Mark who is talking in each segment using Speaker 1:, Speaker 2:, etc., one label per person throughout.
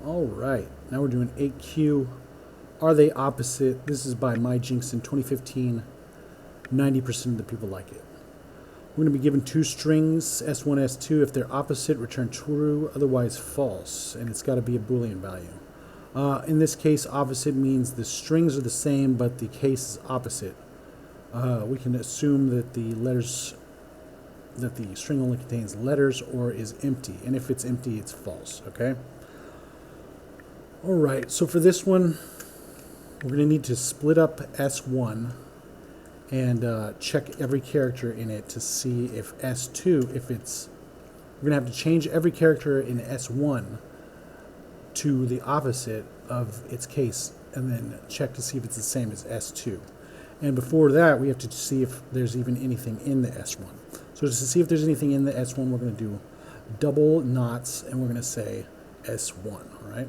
Speaker 1: All right, now we're doing 8Q. Are they opposite? This is by My Jinx in 2015. 90% of the people like it. We're going to be given two strings, S1, S2. If they're opposite, return true, otherwise false. And it's got to be a Boolean value. In this case, opposite means the strings are the same, but the case is opposite. We can assume that the string only contains letters or is empty. And if it's empty, it's false, okay? All right, so for this one, we're going to need to split up S1 and check every character in it to see if S2, we're going to have to change every character in S1 to the opposite of its case and then check to see if it's the same as S2. And before that, we have to see if there's even anything in the S1. So just to see if there's anything in the S1, we're going to do double knots and we're going to say S1, all right?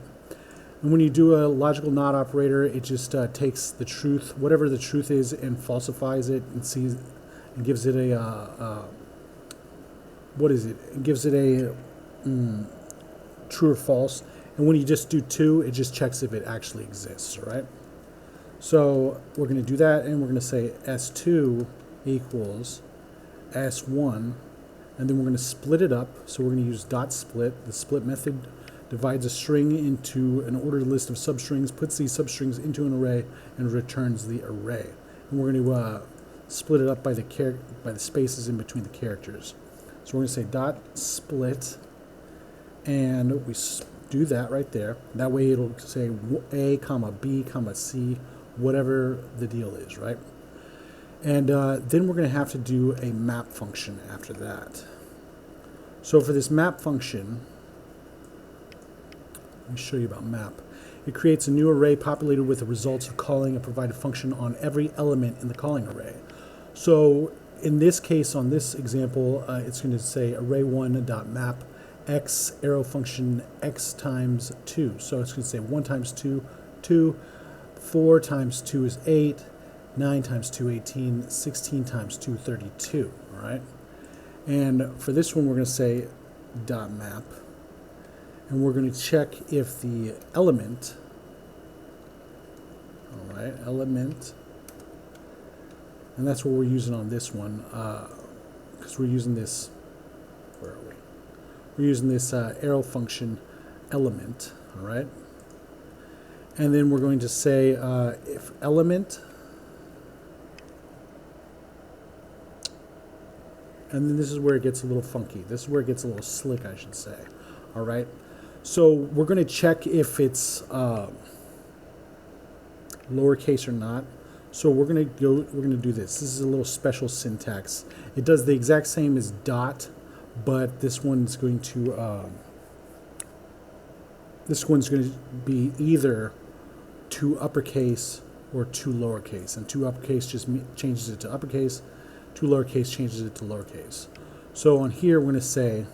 Speaker 1: And when you do a logical not operator, it just takes the truth, whatever the truth is, and falsifies it and sees and gives it a what is it? It gives it a true or false. And when you just do 2, it just checks if it actually exists. All right. So we're going to do that, and we're going to say S2 equals S1, and then we're going to split it up. So we're going to use dot split. The split method divides a string into an ordered list of substrings, puts these substrings into an array, and returns the array. And we're going to split it up by the spaces in between the characters. So we're going to say dot split, and we do that right there. That way it'll say A, comma B, comma C, whatever the deal is, right? And then we're going to have to do a map function after that. So for this map function, let me show you about map. It creates a new array populated with the results of calling a provided function on every element in the calling array. So in this case, on this example, it's going to say array1.map x arrow function x times 2. So it's going to say 1 times 2, 2, 4 times 2 is 8, 9 times 2, 18, 16 times 2, 32. All right. And for this one, we're going to say dot map. And we're going to check if the element, all right, element, and that's what we're using on this one, because we're using this, where are we? We're using this arrow function element, all right? And then we're going to say if element, and then this is where it gets a little funky. This is where it gets a little slick, I should say, all right? So we're going to check if it's lowercase or not. So we're going to do this. This is a little special syntax. It does the exact same as dot, but this one's going to be either 2 uppercase or 2 lowercase. And 2 uppercase just changes it to uppercase. 2 lowercase changes it to lowercase. So on here, we're going to say,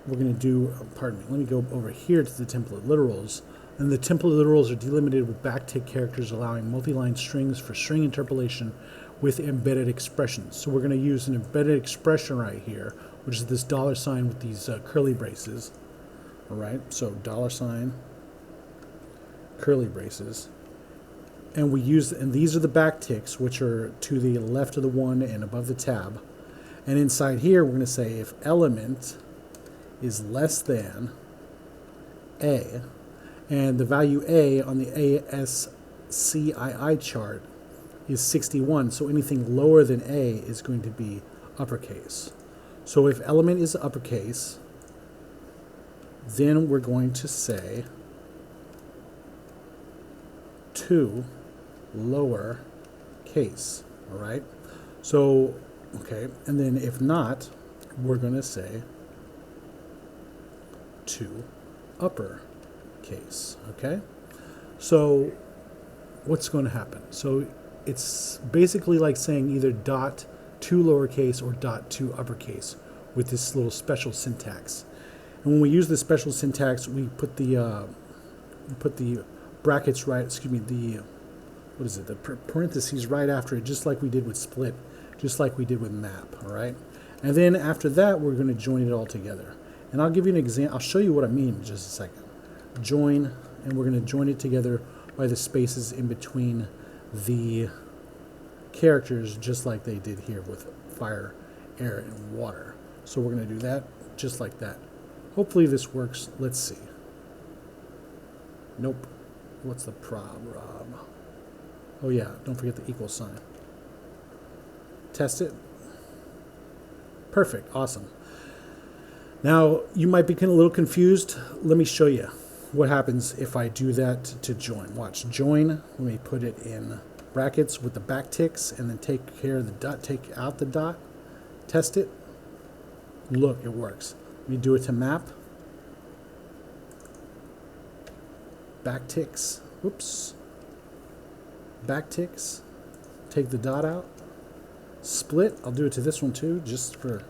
Speaker 1: we're going to do, pardon me, let me go over here to the template literals. And the template literals are delimited with backtick characters allowing multi-line strings for string interpolation with embedded expressions. So we're going to use an embedded expression right here, which is this $sign with these curly braces. All right, so $, curly braces. And these are the backticks, which are to the left of the 1 and above the tab. And inside here, we're going to say if element is less than A, and the value A on the ASCII chart is 61, so anything lower than A is going to be uppercase. So if element is uppercase, then we're going to say 2 lower case, all right? So, okay, and then if not, we're going to say 2 upper case, okay? So what's going to happen? So it's basically like saying either dot 2 lowercase or dot 2 uppercase with this little special syntax. And when we use this special syntax, we put the brackets right, the parentheses right after it, just like we did with split, just like we did with map, all right? And then after that, we're going to join it all together. And I'll give you an example. I'll show you what I mean in just a second. Join, and we're going to join it together by the spaces in between the characters, just like they did here with fire, air, and water. So we're going to do that just like that. Hopefully this works. Let's see. Nope. What's the problem? Oh yeah, don't forget the equal sign. Test it. Perfect. Awesome. Now, you might be a little confused. Let me show you what happens if I do that to join. Watch. Join. Let me put it in brackets with the backticks and then take care of the dot. Take out the dot. Test it. Look, it works. Let me do it to map. Backticks. Whoops. Backticks. Take the dot out. Split. I'll do it to this one too, just so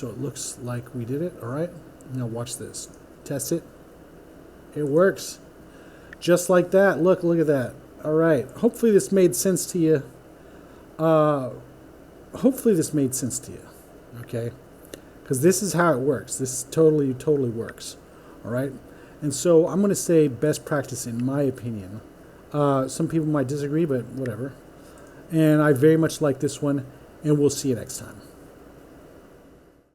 Speaker 1: it looks like we did it. All right. Now watch this. Test it. It works. Just like that. Look at that. All right. Hopefully this made sense to you. Hopefully this made sense to you. Okay. Because this is how it works. This totally works. All right. And so I'm going to say best practice in my opinion. Some people might disagree, but whatever. And I very much like this one, and we'll see you next time.